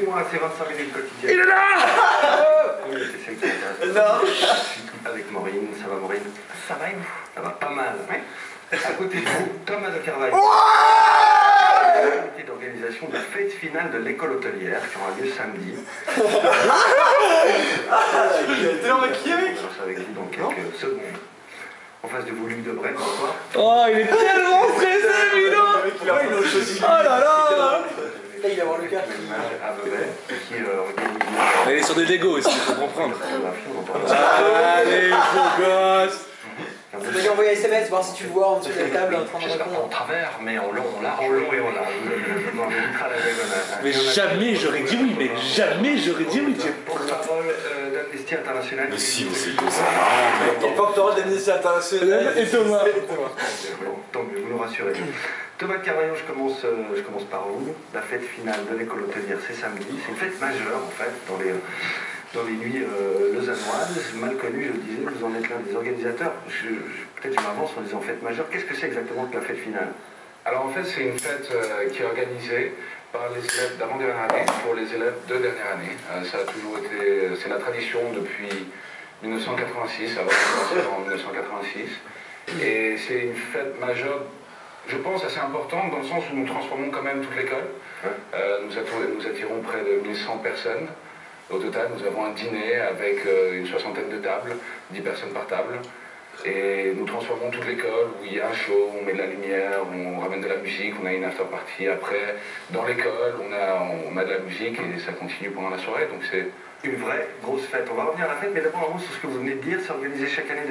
Connectez-moi à ces 25 minutes quotidiennes. Il est là! Oui, c'est celle qui m'intéresse. Non. Avec Maureen, ça va Maureen? Ça va et vous? Ça va pas mal. Oui. À côté de vous, Thomas de Carvalho. Comité d'organisation de la fête finale de l'école hôtelière qui aura lieu samedi. T'es en maquillé? On lance avec vous dans quelques secondes. En face de vous, Luc Debray, bonsoir. Oh, il est tellement stressé, Mino! Oh là là! Là, il va voir le gars. Une image à Vevey qui organise. Elle est sur des Lego aussi, il faut comprendre. Photographie, on entend. Allez, beau gosse! Tu peux lui envoyer un SMS, voir si tu le vois en dessous de la table en train de J'espère pas en répondre. travers, mais en long, en large. En long et en large. On évitera la diagonale. Mais jamais j'aurais dit oui, mais jamais j'aurais dit oui, tu Porte-parole d'Amnesty International. Mais si, mais c'est marrant. Il porte parole d'Amnesty International. Et Thomas. Tant mieux, vous nous rassurez. Thomas de Carvalho, je commence par vous. La fête finale de l'école hôtelière, c'est samedi. C'est une fête majeure, en fait, dans les nuits lausannoises, mal connues, je le disais. Vous en êtes l'un des organisateurs. Peut-être je m'avance en disant fête majeure. Qu'est-ce que c'est exactement que la fête finale? Alors en fait, c'est une fête qui est organisée par les élèves d'avant-dernière année pour les élèves de dernière année. Ça a toujours été, c'est la tradition depuis 1986, avant en 1986. Et c'est une fête majeure, je pense, assez importante dans le sens où nous transformons quand même toute l'école. Nous attirons près de 1100 personnes. Au total, nous avons un dîner avec une soixantaine de tables, 10 personnes par table. Et nous transformons toute l'école où il y a un show, on met de la lumière, on ramène de la musique, on a une after party après. Dans l'école, on a de la musique et ça continue pendant la soirée. Donc c'est une vraie grosse fête. On va revenir à la fête, mais d'abord un mot sur ce que vous venez de dire. C'est organisé chaque année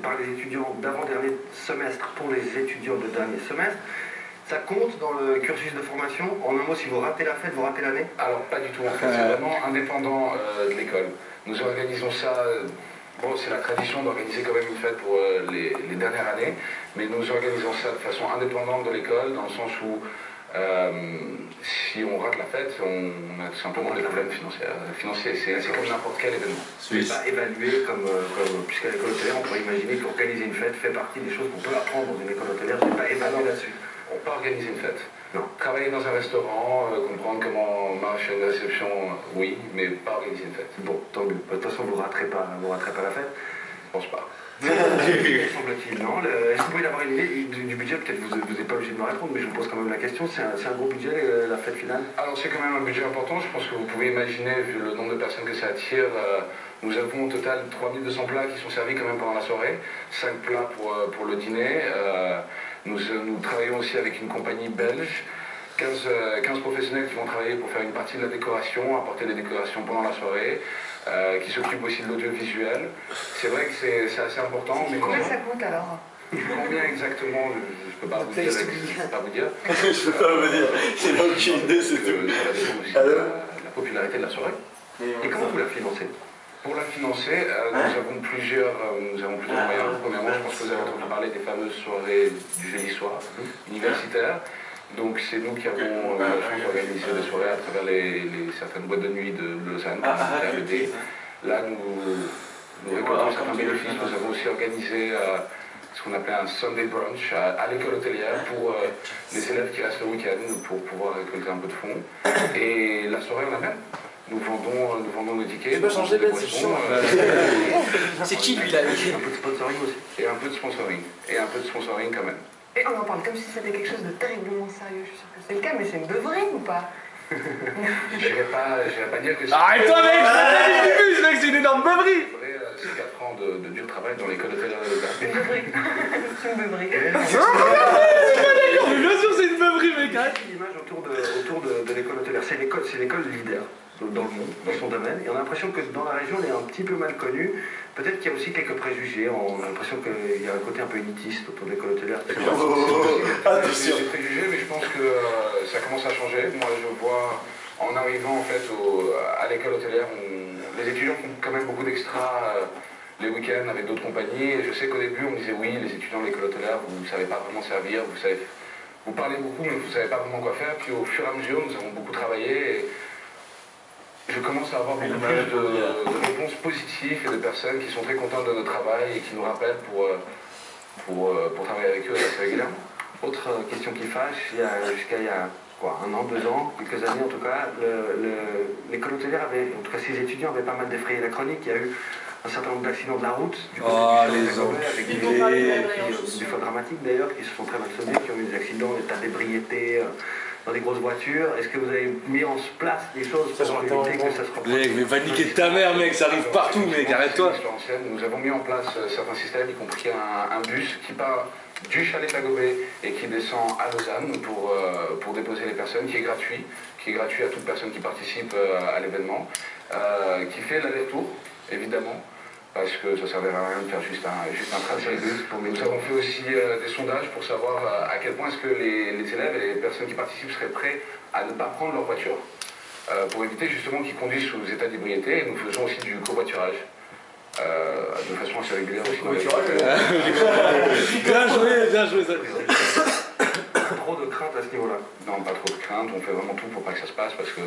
par les étudiants d'avant-dernier semestre pour les étudiants de dernier semestre. Ça compte dans le cursus de formation? En un mot, si vous ratez la fête, vous ratez l'année? Alors pas du tout en fait, c'est vraiment indépendant de l'école. Nous organisons ça, bon c'est la tradition d'organiser quand même une fête pour les dernières années, mais nous organisons ça de façon indépendante de l'école, dans le sens où si on rate la fête, on a tout simplement des problèmes financiers. C'est comme n'importe quel événement. Ce n'est pas évalué comme puisqu'à l'école hôtelière, on pourrait imaginer qu'organiser une fête fait partie des choses qu'on peut apprendre dans une école hôtelière, c'est pas évalué là-dessus. On peut organiser une fête. Non. Travailler dans un restaurant, comprendre comment marche une réception, oui, mais pas organiser une fête. Bon, tant mieux. De toute façon, vous raterez pas la fête. Je pense pas. Semble-t-il, non. Est-ce que vous pouvez avoir une idée du budget? Peut-être vous n'êtes pas obligé de me répondre, mais je vous pose quand même la question. C'est un gros budget, la fête finale? Alors c'est quand même un budget important. Je pense que vous pouvez imaginer, vu le nombre de personnes que ça attire, nous avons au total 3200 plats qui sont servis quand même pendant la soirée, 5 plats pour le dîner. Nous travaillons aussi avec une compagnie belge, 15 professionnels qui vont travailler pour faire une partie de la décoration, apporter des décorations pendant la soirée, qui s'occupent aussi de l'audiovisuel. C'est vrai que c'est assez important. Mais combien ça coûte alors? Combien exactement, je ne peux pas vous dire. Je peux pas vous dire, j'ai aucune idée, c'est tout. Ça dépend aussi de la popularité de la soirée. Et comment vous la financez? Pour la financer, nous avons plusieurs moyens. Premièrement, je pense que vous avez entendu parler des fameuses soirées du jeudi soir universitaires. Donc c'est nous qui avons la chance d'organiser des soirées à travers certaines boîtes de nuit de Lausanne, RED. Là, nous récoltons certains bénéfices. Nous avons aussi organisé ce qu'on appelait un Sunday brunch à l'école hôtelière pour les élèves qui restent le week-end pour pouvoir récolter un peu de fonds. Et la soirée, on a même. Nous vendons nos tickets. Tu peux changer de boissons. C'est qui lui là? Un peu de sponsoring aussi. Et un peu de sponsoring. Et un peu de sponsoring quand même. Et on en parle comme si c'était quelque chose de terriblement sérieux. Je suis sûre que c'est le cas, mais c'est une beuverie ou pas? J'irai pas dire que c'est... Arrête-toi mec, c'est une énorme beuverie! C'est 4 ans de dur travail dans l'école hôtelière de Lausanne. C'est une beuverie. C'est une beuverie. D'accord, mais bien sûr c'est une beuverie mec! L'image autour de l'école hôtelière, c'est l'école leader dans le monde, dans son domaine, et on a l'impression que dans la région, elle est un petit peu mal connue. Peut-être qu'il y a aussi quelques préjugés, on a l'impression qu'il y a un côté un peu élitiste autour de l'école hôtelière. Attention. Des préjugés, mais je pense que ça commence à changer. Moi, je vois, en arrivant en fait à l'école hôtelière, les étudiants font quand même beaucoup d'extras les week-ends avec d'autres compagnies. Et je sais qu'au début, on me disait oui, les étudiants de l'école hôtelière, vous ne savez pas vraiment servir, vous parlez beaucoup, mais vous ne savez pas vraiment quoi faire. Puis au fur et à mesure, nous avons beaucoup travaillé. Et je commence à avoir beaucoup plus de réponses positives et de personnes qui sont très contentes de notre travail et qui nous rappellent pour travailler avec eux assez régulièrement. Autre question qui fâche, jusqu'à il y a quoi, 1 an, 2 ans, quelques années en tout cas, l'école hôtelière avait, en tout cas ses étudiants avaient pas mal défrayé la chronique. Il y a eu un certain nombre d'accidents de la route, du côté du Châtelet avec des fois dramatiques d'ailleurs, qui se sont très mal soldés, qui ont eu des accidents, des tas d'ébriété dans des grosses voitures. Est-ce que vous avez mis en place des choses pour éviter que ça se reproduise? Mec, mais va niquer ta mère, mec, ça arrive partout, mec, arrête-toi. Nous avons mis en place certains systèmes, y compris un bus qui part du chalet Tagobé et qui descend à Lausanne pour déposer les personnes, qui est gratuit à toute personne qui participe à l'événement, qui fait l'aller-retour, évidemment, parce que ça ne servirait à rien de faire juste un trajet. Nous avons fait aussi des sondages pour savoir à quel point est-ce que les élèves et les personnes qui participent seraient prêts à ne pas prendre leur voiture, pour éviter justement qu'ils conduisent sous état d'ébriété. Et nous faisons aussi du covoiturage. De façon assez régulière aussi. Bien joué ça. Trop de crainte à ce niveau-là? Non, pas trop de crainte, on fait vraiment tout pour pas que ça se passe parce que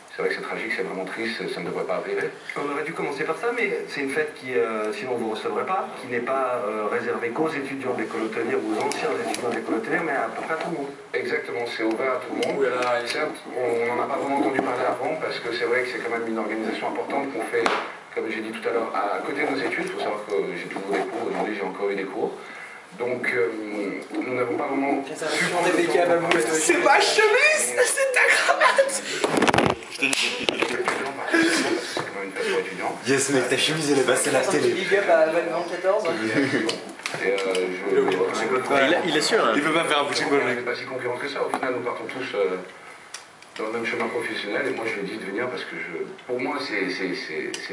c'est vrai que c'est tragique, c'est vraiment triste, ça ne devrait pas arriver. On aurait dû commencer par ça, mais c'est une fête qui, sinon vous ne recevrez pas, qui n'est pas réservée qu'aux étudiants d'école hôtelière ou aux anciens étudiants d'école hôtelière, mais à peu près à tout le monde. Exactement, c'est ouvert à tout le monde. Certes, on n'en a pas vraiment entendu parler avant parce que c'est vrai que c'est quand même une organisation importante qu'on fait, comme j'ai dit tout à l'heure, à côté de nos études. Il faut savoir que j'ai toujours des cours, aujourd'hui j'ai encore eu des cours. Donc nous n'avons pas vraiment... C'est ma chemise, c'est ta cravate. Yes mec, ta chemise elle est passée à la télé. Big up à Valmont 14. Il est sûr. Il peut pas faire un pushing ball, On mec. n'est pas si concurrents que ça. Au final, nous partons tous dans le même chemin professionnel. Et moi, je lui ai dit de venir parce que pour moi, c'est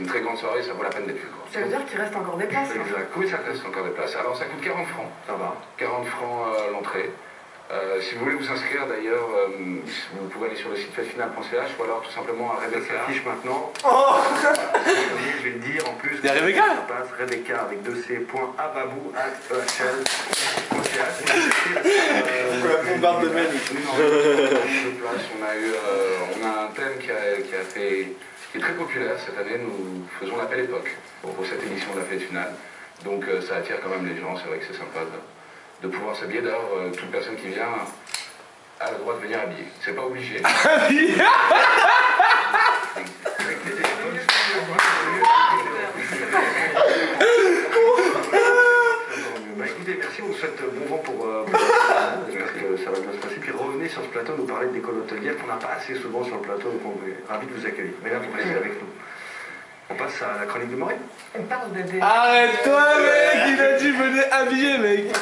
une très grande soirée. Ça vaut la peine d'être vu. Ça veut dire qu'il reste encore des places. Exact. Combien ça reste encore des places? Alors, ça coûte 40 francs. Ça va. 40 francs l'entrée. Si vous voulez vous inscrire d'ailleurs, vous pouvez aller sur le site fêtefinale.ch ou alors tout simplement à Ça Rebecca. s'affiche maintenant. Je vais le dire en plus. Il y a Rebecca? Ça passe Rebecca avec 2c.ababou@ehl.ch. La bombarde de mail. On a un thème qui est très populaire cette année. Nous faisons l'appel époque pour cette édition de la fête finale. Donc ça attire quand même les gens. C'est vrai que c'est sympa de pouvoir s'habiller. D'ailleurs, toute personne qui vient a le droit de venir habillée. C'est pas obligé. Bah écoutez, merci, on vous souhaite bon vent pour j'espère que ça va bien se passer. Puis revenez sur ce plateau, nous parler de l'école hôtelière qu'on n'a pas assez souvent sur le plateau, donc on est ravis de vous accueillir. Mais là, vous restez avec nous. On passe à la chronique de Maureen. On parle de... Arrête-toi, mec, il a dit venez habiller, mec.